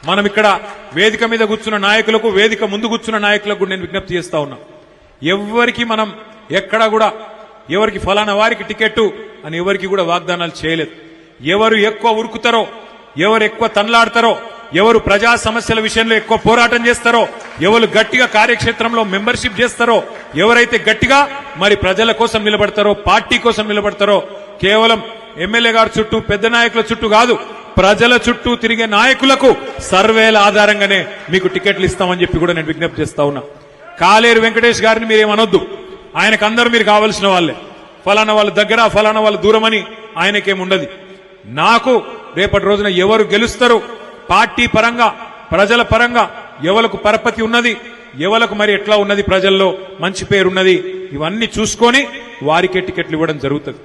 మనం ఇక్కడ వేదిక మీద కూర్చున్న నాయకులకు, వేదిక ముందు కూర్చున్న నాయకులకు నేను విజ్ఞప్తి చేస్తా ఉన్నా, ఎవరికి మనం ఎక్కడా కూడా ఎవరికి ఫలానా వారికి టికెట్ అని ఎవరికి కూడా వాగ్దానాలు చేయలేదు. ఎవరు ఎక్కువ ఉరుకుతారో, ఎవరు ఎక్కువ తన్లాడతారో, ఎవరు ప్రజా సమస్యల విషయంలో ఎక్కువ పోరాటం చేస్తారో, ఎవరు గట్టిగా కార్యక్షేత్రంలో మెంబర్షిప్ చేస్తారో, ఎవరైతే గట్టిగా మరి ప్రజల కోసం నిలబడతారో, పార్టీ కోసం నిలబడతారో, కేవలం ఎమ్మెల్యే గారి చుట్టూ పెద్ద నాయకుల చుట్టూ కాదు, ప్రజల చుట్టూ తిరిగే నాయకులకు సర్వేల ఆధారంగానే మీకు టికెట్లు ఇస్తామని చెప్పి కూడా నేను విజ్ఞప్తి చేస్తా ఉన్నా. కాలేరు వెంకటేష్ గారిని మీరేమనొద్దు, ఆయనకు అందరూ మీరు కావలసిన వాళ్ళే. ఫలానా వాళ్ళ దగ్గర, ఫలానా వాళ్ళ దూరమని ఆయనకేముండదు. నాకు రేపటి రోజున ఎవరు గెలుస్తారు, పార్టీ పరంగా ప్రజల పరంగా ఎవలకు పరపతి ఉన్నది, ఎవలకు మరి ఎట్లా ఉన్నది, ప్రజల్లో మంచి పేరున్నది, ఇవన్నీ చూసుకొని వారికే టికెట్లు ఇవ్వడం జరుగుతుంది.